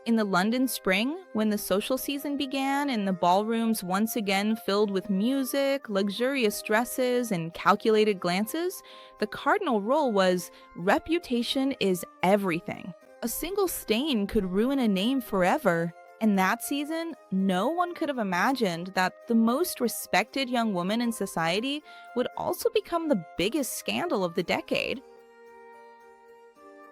In the London spring, when the social season began and the ballrooms once again filled with music, luxurious dresses, and calculated glances, the cardinal rule was reputation is everything. A single stain could ruin a name forever. And that season, no one could have imagined that the most respected young woman in society would also become the biggest scandal of the decade.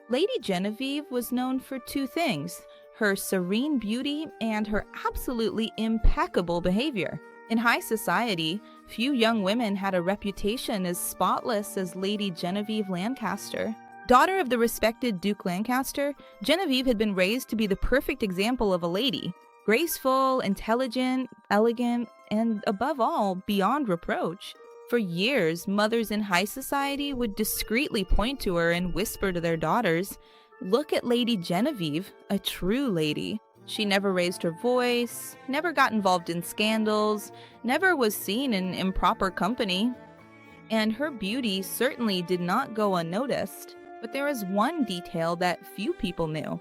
Lady Genevieve was known for two things: her serene beauty and her absolutely impeccable behavior. In high society, few young women had a reputation as spotless as Lady Genevieve Lancaster. Daughter of the respected Duke Lancaster, Genevieve had been raised to be the perfect example of a lady. Graceful, intelligent, elegant, and above all, beyond reproach. For years, mothers in high society would discreetly point to her and whisper to their daughters, "Look at Lady Genevieve, a true lady." She never raised her voice, never got involved in scandals, never was seen in improper company. And her beauty certainly did not go unnoticed. But there is one detail that few people knew.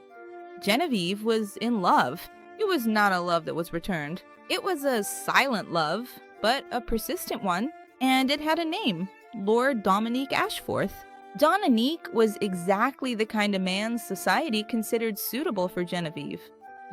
Genevieve was in love. It was not a love that was returned. It was a silent love, but a persistent one, and it had a name: Lord Dominique Ashforth. Dominique was exactly the kind of man society considered suitable for Genevieve.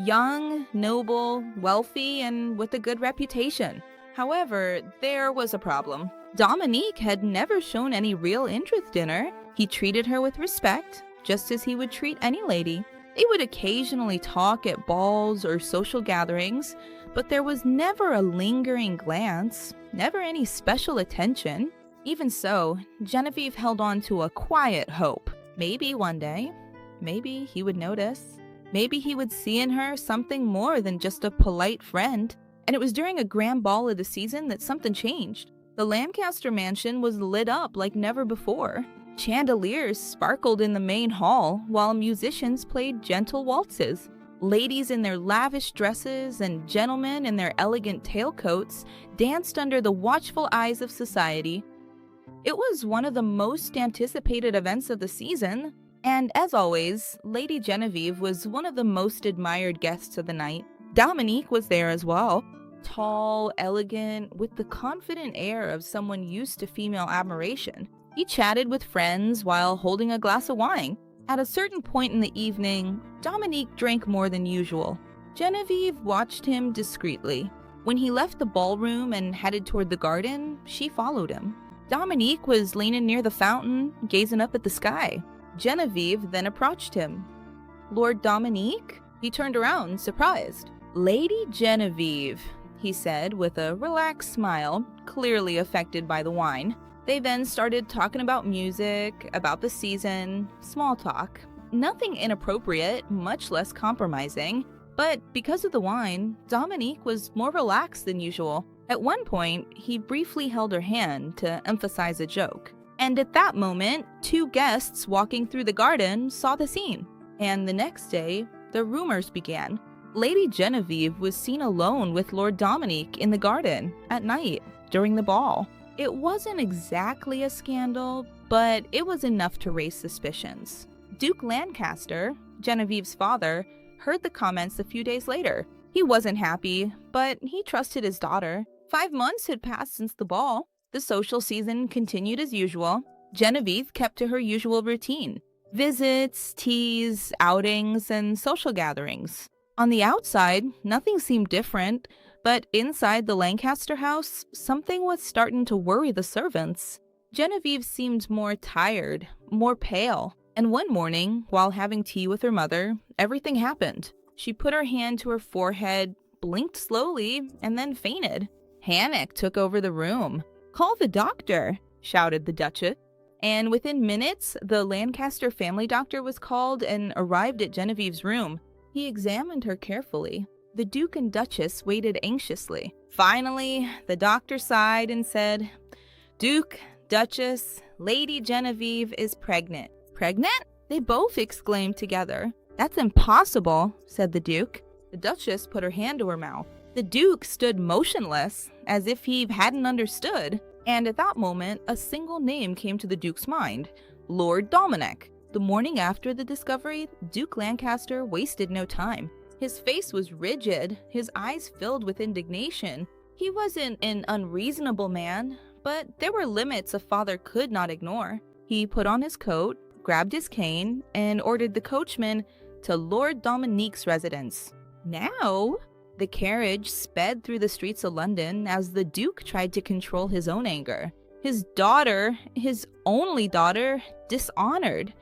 Young, noble, wealthy, and with a good reputation. However, there was a problem. Dominique had never shown any real interest in her. He treated her with respect, just as he would treat any lady. They would occasionally talk at balls or social gatherings, but there was never a lingering glance, never any special attention. Even so, Genevieve held on to a quiet hope. Maybe one day, maybe he would notice. Maybe he would see in her something more than just a polite friend. And it was during a grand ball of the season that something changed. The Lancaster mansion was lit up like never before. Chandeliers sparkled in the main hall, while musicians played gentle waltzes. Ladies in their lavish dresses and gentlemen in their elegant tailcoats danced under the watchful eyes of society. It was one of the most anticipated events of the season, and as always, Lady Genevieve was one of the most admired guests of the night. Dominique was there as well. Tall, elegant, with the confident air of someone used to female admiration. He chatted with friends while holding a glass of wine. At a certain point in the evening, Dominique drank more than usual. Genevieve watched him discreetly. When he left the ballroom and headed toward the garden, she followed him. Dominique was leaning near the fountain, gazing up at the sky. Genevieve then approached him. "Lord Dominique?" He turned around, surprised. "Lady Genevieve," he said with a relaxed smile, clearly affected by the wine. They then started talking about music, about the season, small talk. Nothing inappropriate, much less compromising. But because of the wine, Dominique was more relaxed than usual. At one point, he briefly held her hand to emphasize a joke. And at that moment, two guests walking through the garden saw the scene. And the next day, the rumors began. Lady Genevieve was seen alone with Lord Dominique in the garden at night during the ball. It wasn't exactly a scandal, but it was enough to raise suspicions. Duke Lancaster, Genevieve's father, heard the comments a few days later. He wasn't happy, but he trusted his daughter. 5 months had passed since the ball. The social season continued as usual. Genevieve kept to her usual routine: visits, teas, outings, and social gatherings. On the outside, nothing seemed different, but inside the Lancaster house, something was starting to worry the servants. Genevieve seemed more tired, more pale, and one morning, while having tea with her mother, everything happened. She put her hand to her forehead, blinked slowly, and then fainted. Panic took over the room. "Call the doctor," shouted the Duchess. And within minutes, the Lancaster family doctor was called and arrived at Genevieve's room. He examined her carefully. The Duke and Duchess waited anxiously. Finally, the doctor sighed and said, "Duke, Duchess, Lady Genevieve is pregnant." "Pregnant?" they both exclaimed together. "That's impossible," said the Duke. The Duchess put her hand to her mouth. The Duke stood motionless, as if he hadn't understood. And at that moment, a single name came to the Duke's mind: Lord Dominic. The morning after the discovery, Duke Lancaster wasted no time. His face was rigid, his eyes filled with indignation. He wasn't an unreasonable man, but there were limits a father could not ignore. He put on his coat, grabbed his cane, and ordered the coachman to Lord Dominique's residence. Now, the carriage sped through the streets of London as the Duke tried to control his own anger. His daughter, his only daughter, dishonored.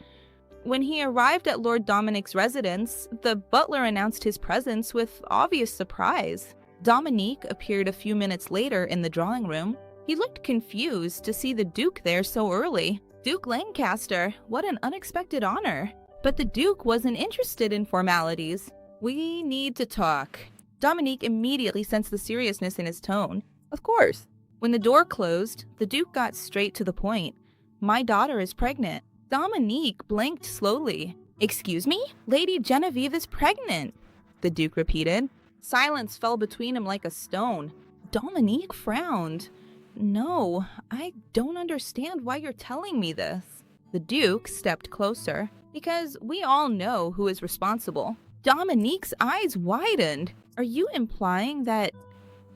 When he arrived at Lord Dominique's residence, the butler announced his presence with obvious surprise. Dominique appeared a few minutes later in the drawing room. He looked confused to see the Duke there so early. Duke Lancaster, what an unexpected honor. But the Duke wasn't interested in formalities. "We need to talk." Dominique immediately sensed the seriousness in his tone. "Of course." When the door closed, the Duke got straight to the point. "My daughter is pregnant." Dominique blinked slowly. "Excuse me? Lady Genevieve is pregnant," the Duke repeated. Silence fell between him like a stone. Dominique frowned. "No, I don't understand why you're telling me this." The Duke stepped closer. "Because we all know who is responsible." Dominique's eyes widened. "Are you implying that—"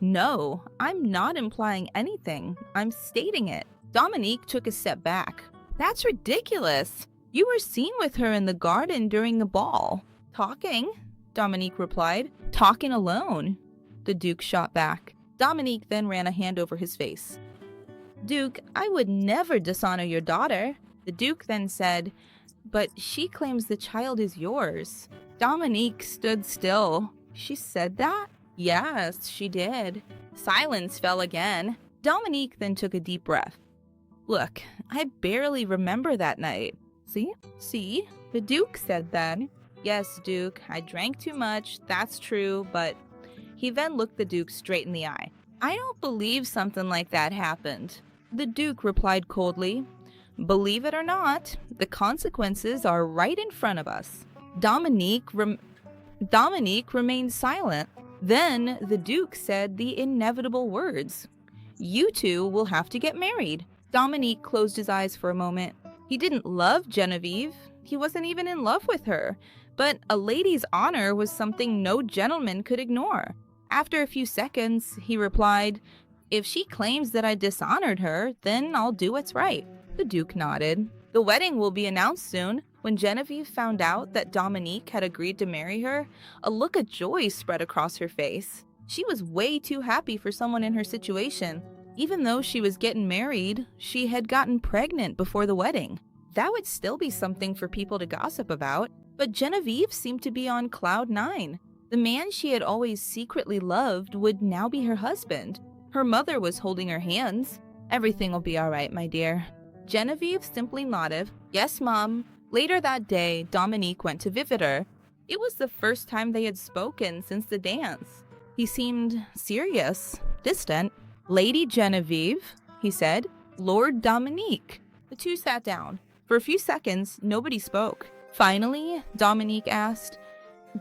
"No, I'm not implying anything. I'm stating it." Dominique took a step back. "That's ridiculous. You were seen with her in the garden during the ball." "Talking," Dominique replied. "Talking alone." The Duke shot back. Dominique then ran a hand over his face. "Duke, I would never dishonor your daughter." The Duke then said, "But she claims the child is yours." Dominique stood still. "She said that?" "Yes, she did." Silence fell again. Dominique then took a deep breath. "Look, I barely remember that night." See? The Duke said that. "Yes, Duke, I drank too much, that's true, but..." He then looked the Duke straight in the eye. "I don't believe something like that happened." The Duke replied coldly, "Believe it or not, the consequences are right in front of us." Dominique remained silent. Then the Duke said the inevitable words, "You two will have to get married." Dominique closed his eyes for a moment. He didn't love Genevieve. He wasn't even in love with her. But a lady's honor was something no gentleman could ignore. After a few seconds, he replied, "If she claims that I dishonored her, then I'll do what's right." The Duke nodded. The wedding will be announced soon. When Genevieve found out that Dominique had agreed to marry her, a look of joy spread across her face. She was way too happy for someone in her situation. Even though she was getting married, she had gotten pregnant before the wedding. That would still be something for people to gossip about. But Genevieve seemed to be on cloud nine. The man she had always secretly loved would now be her husband. Her mother was holding her hands. "Everything will be all right, my dear." Genevieve simply nodded. "Yes, Mom." Later that day, Dominique went to visit her. It was the first time they had spoken since the dance. He seemed serious, distant. "Lady Genevieve," he said. "Lord Dominique." The two sat down. For a few seconds, nobody spoke. Finally, Dominique asked,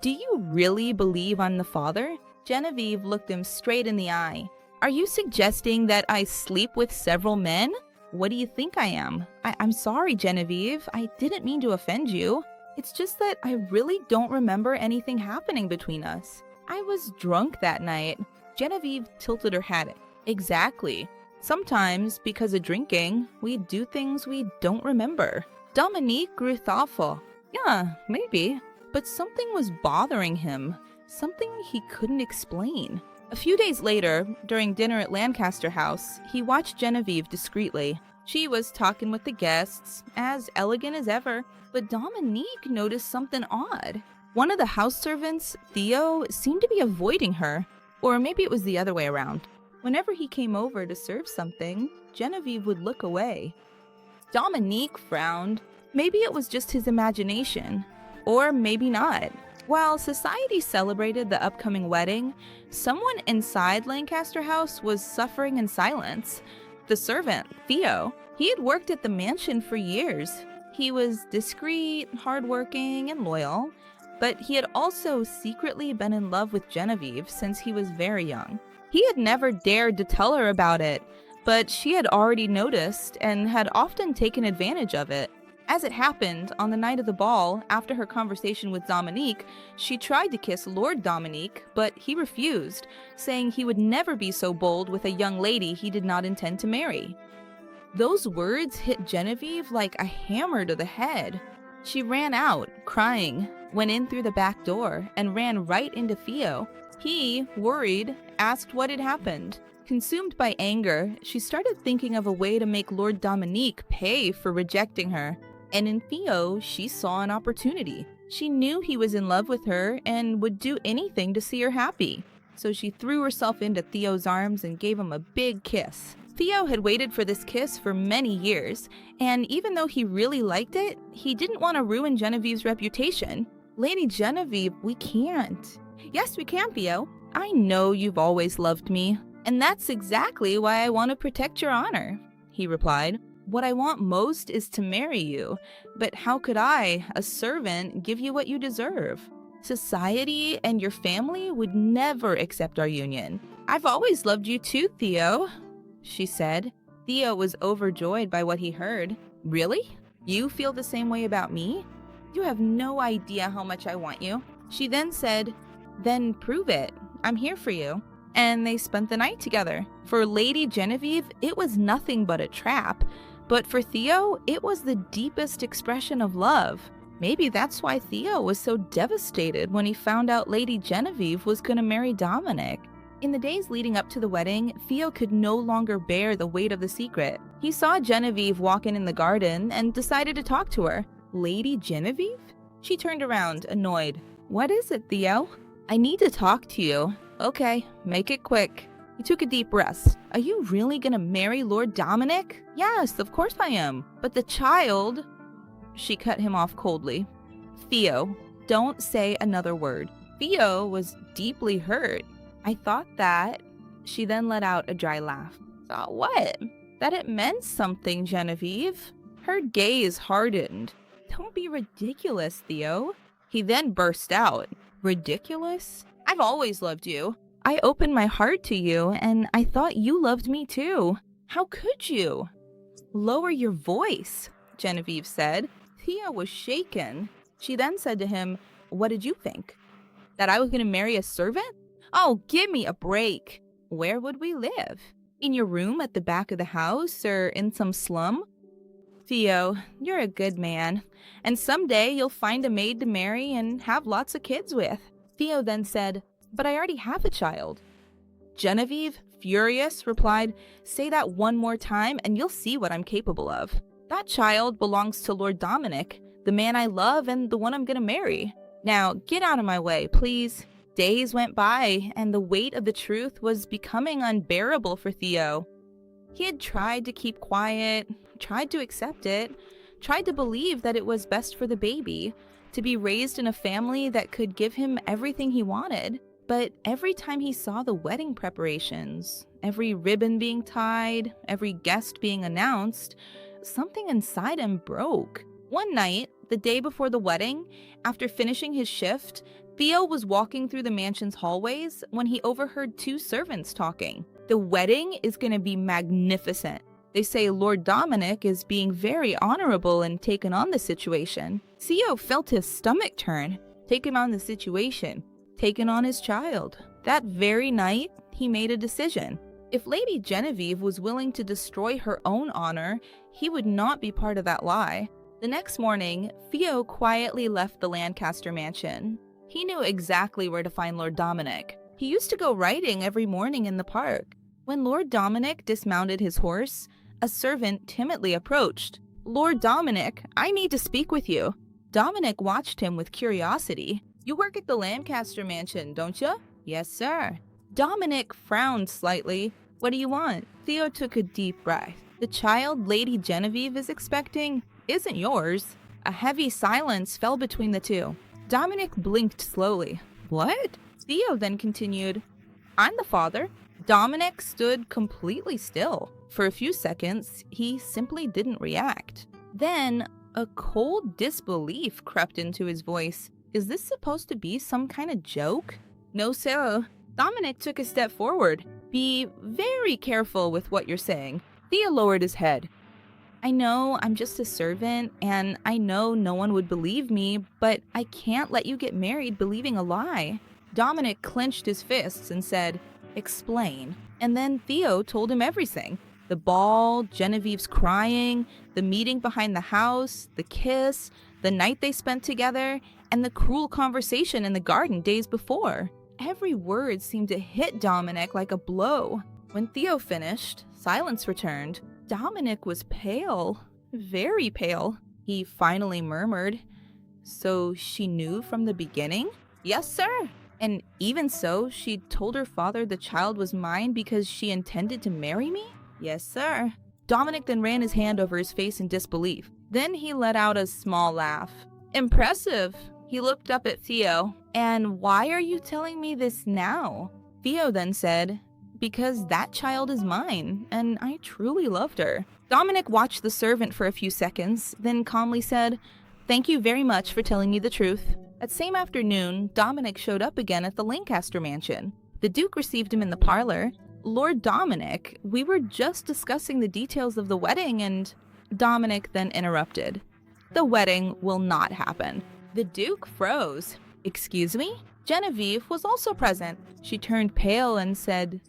"Do you really believe I'm the father?" Genevieve looked him straight in the eye. "Are you suggesting that I sleep with several men? What do you think I am?" I'm sorry, Genevieve. I didn't mean to offend you. It's just that I really don't remember anything happening between us. I was drunk that night." Genevieve tilted her head. "Exactly. Sometimes, because of drinking, we do things we don't remember." Dominique grew thoughtful. "Yeah, maybe." But something was bothering him. Something he couldn't explain. A few days later, during dinner at Lancaster House, he watched Genevieve discreetly. She was talking with the guests, as elegant as ever, but Dominique noticed something odd. One of the house servants, Theo, seemed to be avoiding her. Or maybe it was the other way around. Whenever he came over to serve something, Genevieve would look away. Dominique frowned. Maybe it was just his imagination. Or maybe not. While society celebrated the upcoming wedding, someone inside Lancaster House was suffering in silence. The servant, Theo. He had worked at the mansion for years. He was discreet, hardworking, and loyal, but he had also secretly been in love with Genevieve since he was very young. He had never dared to tell her about it, but she had already noticed and had often taken advantage of it. As it happened, on the night of the ball, after her conversation with Dominique, she tried to kiss Lord Dominique, but he refused, saying he would never be so bold with a young lady he did not intend to marry. Those words hit Genevieve like a hammer to the head. She ran out, crying, went in through the back door, and ran right into Theo. He, worried, asked what had happened. Consumed by anger, she started thinking of a way to make Lord Dominique pay for rejecting her. And in Theo, she saw an opportunity. She knew he was in love with her and would do anything to see her happy. So she threw herself into Theo's arms and gave him a big kiss. Theo had waited for this kiss for many years, and even though he really liked it, he didn't want to ruin Genevieve's reputation. Lady Genevieve, we can't. Yes, we can, Theo. I know you've always loved me, and that's exactly why I want to protect your honor, he replied. What I want most is to marry you, but how could I, a servant, give you what you deserve? Society and your family would never accept our union. I've always loved you too, Theo, she said. Theo was overjoyed by what he heard. Really? You feel the same way about me? You have no idea how much I want you. She then said, then prove it. I'm here for you. And they spent the night together. For Lady Genevieve, it was nothing but a trap. But for Theo, it was the deepest expression of love. Maybe that's why Theo was so devastated when he found out Lady Genevieve was going to marry Dominic. In the days leading up to the wedding, Theo could no longer bear the weight of the secret. He saw Genevieve walking in the garden and decided to talk to her. Lady Genevieve? She turned around, annoyed. What is it, Theo? I need to talk to you. Okay, make it quick. He took a deep breath. Are you really gonna marry Lord Dominic? Yes, of course I am. But the child... She cut him off coldly. Theo, don't say another word. Theo was deeply hurt. I thought that... She then let out a dry laugh. Thought what? That it meant something, Genevieve. Her gaze hardened. Don't be ridiculous, Theo. He then burst out. Ridiculous? I've always loved you. I opened my heart to you, and I thought you loved me too. How could you? Lower your voice, Genevieve said. Theo was shaken. She then said to him, what did you think? That I was going to marry a servant? Oh, give me a break. Where would we live? In your room at the back of the house or in some slum? Theo, you're a good man, and someday you'll find a maid to marry and have lots of kids with. Theo then said, but I already have a child. Genevieve, furious, replied, say that one more time and you'll see what I'm capable of. That child belongs to Lord Dominic, the man I love and the one I'm gonna marry. Now, get out of my way, please. Days went by, and the weight of the truth was becoming unbearable for Theo. He had tried to keep quiet, tried to accept it, tried to believe that it was best for the baby, to be raised in a family that could give him everything he wanted. But every time he saw the wedding preparations, every ribbon being tied, every guest being announced, something inside him broke. One night, the day before the wedding, after finishing his shift, Theo was walking through the mansion's hallways when he overheard two servants talking. The wedding is going to be magnificent. They say Lord Dominic is being very honorable and taking on the situation. Theo felt his stomach turn. Taking on the situation. Taking on his child. That very night, he made a decision. If Lady Genevieve was willing to destroy her own honor, he would not be part of that lie. The next morning, Theo quietly left the Lancaster mansion. He knew exactly where to find Lord Dominic. He used to go riding every morning in the park. When Lord Dominic dismounted his horse, a servant timidly approached. Lord Dominic, I need to speak with you. Dominic watched him with curiosity. You work at the Lancaster mansion, don't you? Yes, sir. Dominic frowned slightly. What do you want? Theo took a deep breath. The child Lady Genevieve is expecting isn't yours. A heavy silence fell between the two. Dominic blinked slowly. What? Theo then continued, I'm the father. Dominic stood completely still. For a few seconds, he simply didn't react. Then, a cold disbelief crept into his voice. Is this supposed to be some kind of joke? No, sir. Dominic took a step forward. Be very careful with what you're saying. Theo lowered his head. I know I'm just a servant, and I know no one would believe me, but I can't let you get married believing a lie. Dominic clenched his fists and said, "Explain." And then Theo told him everything. The ball, Genevieve's crying, the meeting behind the house, the kiss, the night they spent together, and the cruel conversation in the garden days before. Every word seemed to hit Dominic like a blow. When Theo finished, silence returned. Dominic was pale, very pale. He finally murmured, "So she knew from the beginning?" "Yes, sir. And even so, she told her father the child was mine because she intended to marry me?" "Yes, sir." Dominic then ran his hand over his face in disbelief. Then he let out a small laugh. "Impressive." He looked up at Theo. "And why are you telling me this now?" Theo then said, "Because that child is mine, and I truly loved her." Dominic watched the servant for a few seconds, then calmly said, "Thank you very much for telling me the truth." That same afternoon, Dominic showed up again at the Lancaster mansion. The Duke received him in the parlor. "Lord Dominic, we were just discussing the details of the wedding and—" Dominic then interrupted. "The wedding will not happen." The Duke froze. "Excuse me?" Genevieve was also present. She turned pale and said,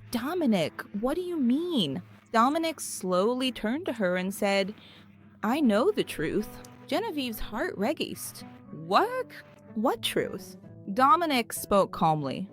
"Dominic, what do you mean?" Dominic slowly turned to her and said, "I know the truth." Genevieve's heart raced. "What? What truth?" Dominic spoke calmly.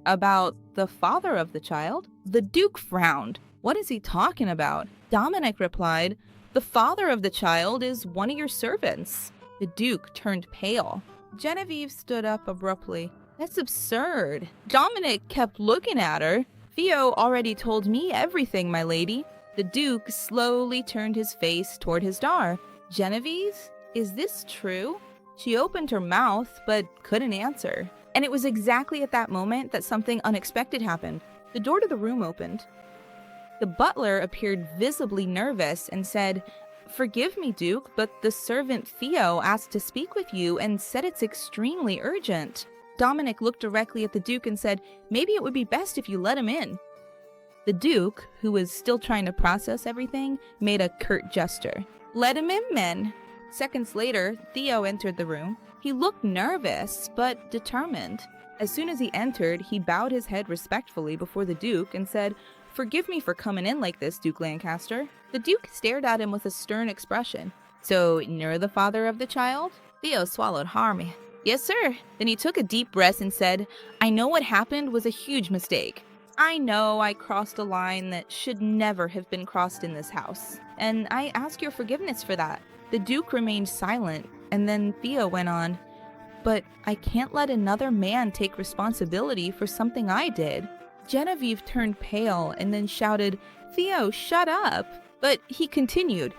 "About the father of the child." The Duke frowned. "What is he talking about?" Dominic replied, "The father of the child is one of your servants." The Duke turned pale. Genevieve stood up abruptly. "That's absurd." Dominic kept looking at her. "Theo already told me everything, my lady." The Duke slowly turned his face toward his daughter. "Genevieve, is this true?" She opened her mouth, but couldn't answer. And it was exactly at that moment that something unexpected happened. The door to the room opened. The butler appeared visibly nervous and said, "Forgive me, Duke, but the servant Theo asked to speak with you and said it's extremely urgent." Dominic looked directly at the Duke and said, "Maybe it would be best if you let him in." The Duke, who was still trying to process everything, made a curt gesture. "Let him in, men." Seconds later, Theo entered the room. He looked nervous, but determined. As soon as he entered, he bowed his head respectfully before the Duke and said, "Forgive me for coming in like this, Duke Lancaster." The Duke stared at him with a stern expression. "So, you're the father of the child?" Theo swallowed hard. "Yes, sir." Then he took a deep breath and said, "I know what happened was a huge mistake. I know I crossed a line that should never have been crossed in this house, and I ask your forgiveness for that." The Duke remained silent, and then Theo went on, "But I can't let another man take responsibility for something I did." Genevieve turned pale and then shouted, "Theo, shut up." But he continued,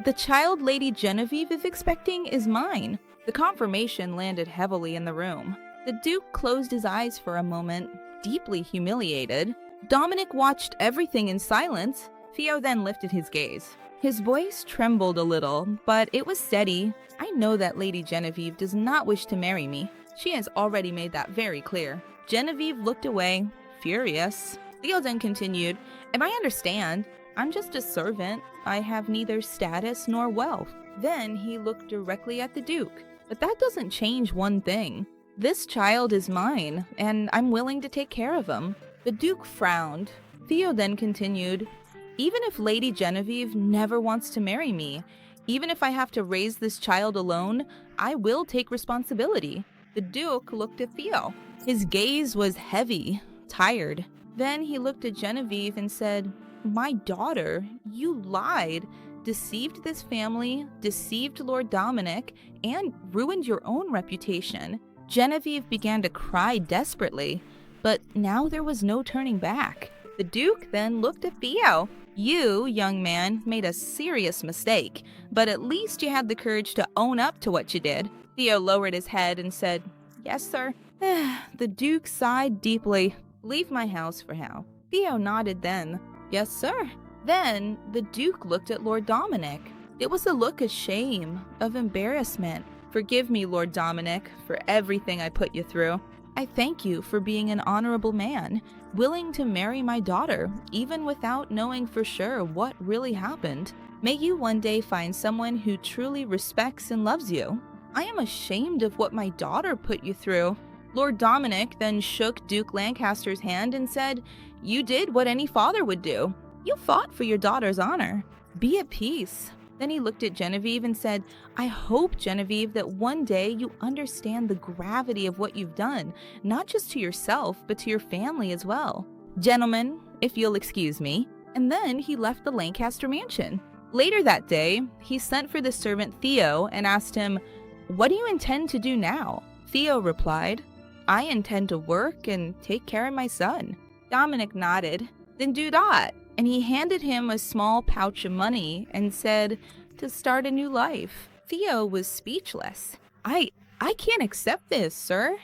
"The child Lady Genevieve is expecting is mine." The confirmation landed heavily in the room. The Duke closed his eyes for a moment, deeply humiliated. Dominic watched everything in silence. Theo then lifted his gaze. His voice trembled a little, but it was steady. "I know that Lady Genevieve does not wish to marry me. She has already made that very clear." Genevieve looked away, furious. Theo then continued, "And I understand. I'm just a servant. I have neither status nor wealth." Then he looked directly at the Duke. "But that doesn't change one thing. This child is mine, and I'm willing to take care of him." The Duke frowned. Theo then continued, "Even if Lady Genevieve never wants to marry me, even if I have to raise this child alone, I will take responsibility." The Duke looked at Theo. His gaze was heavy, tired. Then he looked at Genevieve and said, "My daughter, you lied, deceived this family, deceived Lord Dominic, and ruined your own reputation." Genevieve began to cry desperately, but now there was no turning back. The Duke then looked at Theo. "You, young man, made a serious mistake, but at least you had the courage to own up to what you did." Theo lowered his head and said, "Yes, sir." The Duke sighed deeply. "Leave my house for now." Theo nodded then. "Yes, sir." Then the Duke looked at Lord Dominic. It was a look of shame, of embarrassment. "Forgive me, Lord Dominic, for everything I put you through. I thank you for being an honorable man, willing to marry my daughter, even without knowing for sure what really happened. May you one day find someone who truly respects and loves you. I am ashamed of what my daughter put you through." Lord Dominic then shook Duke Lancaster's hand and said, "You did what any father would do. You fought for your daughter's honor. Be at peace." Then he looked at Genevieve and said, "I hope, Genevieve, that one day you understand the gravity of what you've done, not just to yourself, but to your family as well. Gentlemen, if you'll excuse me." And then he left the Lancaster mansion. Later that day, he sent for the servant Theo and asked him, "What do you intend to do now?" Theo replied, "I intend to work and take care of my son." Dominic nodded. "Then do that." And he handed him a small pouch of money and said, "To start a new life." Theo was speechless. I can't accept this, sir."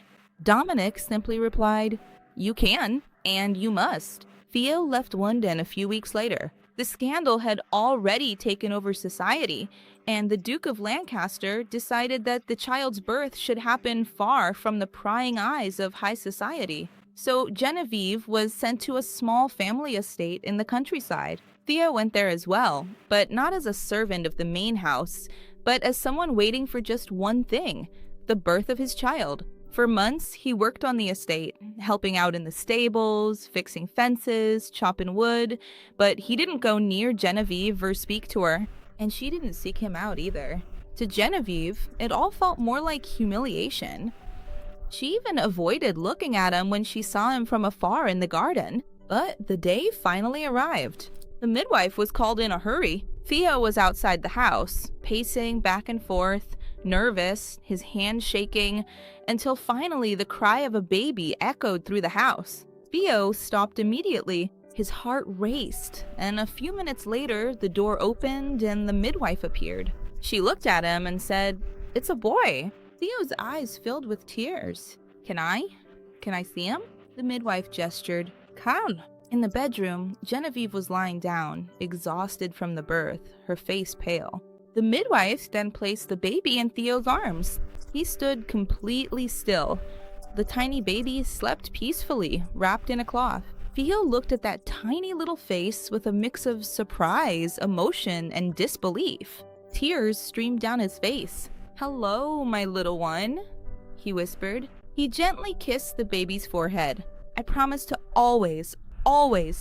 Dominic simply replied, "You can, and you must." Theo left London a few weeks later. The scandal had already taken over society, and the Duke of Lancaster decided that the child's birth should happen far from the prying eyes of high society. So Genevieve was sent to a small family estate in the countryside. Theo went there as well, but not as a servant of the main house, but as someone waiting for just one thing, the birth of his child. For months, he worked on the estate, helping out in the stables, fixing fences, chopping wood, but he didn't go near Genevieve or speak to her, and she didn't seek him out either. To Genevieve, it all felt more like humiliation. She even avoided looking at him when she saw him from afar in the garden. But the day finally arrived. The midwife was called in a hurry. Theo was outside the house, pacing back and forth, nervous, his hands shaking, until finally the cry of a baby echoed through the house. Theo stopped immediately. His heart raced, and a few minutes later, the door opened and the midwife appeared. She looked at him and said, "It's a boy." Theo's eyes filled with tears. Can I see him?" The midwife gestured. "Come." In the bedroom, Genevieve was lying down, exhausted from the birth, her face pale. The midwife then placed the baby in Theo's arms. He stood completely still. The tiny baby slept peacefully, wrapped in a cloth. Theo looked at that tiny little face with a mix of surprise, emotion, and disbelief. Tears streamed down his face. "Hello, my little one," he whispered. He gently kissed the baby's forehead. "I promise to always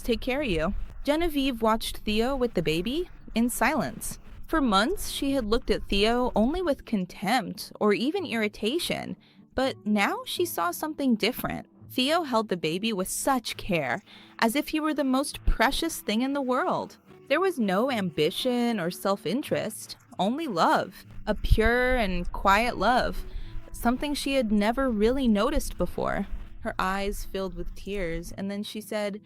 take care of you." Genevieve watched Theo with the baby in silence. For months, she had looked at Theo only with contempt or even irritation, but now she saw something different. Theo held the baby with such care, as if he were the most precious thing in the world. There was no ambition or self-interest, only love. A pure and quiet love, something she had never really noticed before. Her eyes filled with tears, and then she said,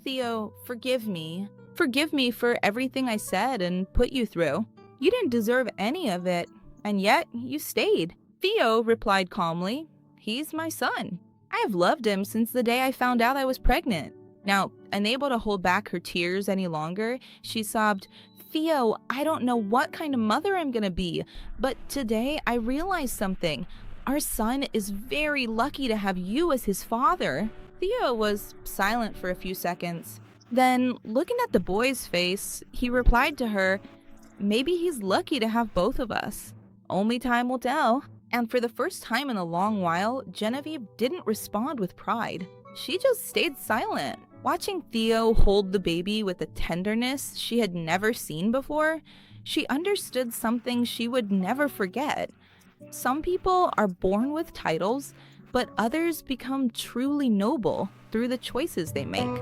"Theo, forgive me. Forgive me for everything I said and put you through. You didn't deserve any of it, and yet you stayed." Theo replied calmly, "He's my son. I have loved him since the day I found out I was pregnant." Now, unable to hold back her tears any longer, she sobbed, "Theo, I don't know what kind of mother I'm gonna be, but today I realized something. Our son is very lucky to have you as his father." Theo was silent for a few seconds. Then, looking at the boy's face, he replied to her, "Maybe he's lucky to have both of us. Only time will tell." And for the first time in a long while, Genevieve didn't respond with pride. She just stayed silent. Watching Theo hold the baby with a tenderness she had never seen before, she understood something she would never forget. Some people are born with titles, but others become truly noble through the choices they make.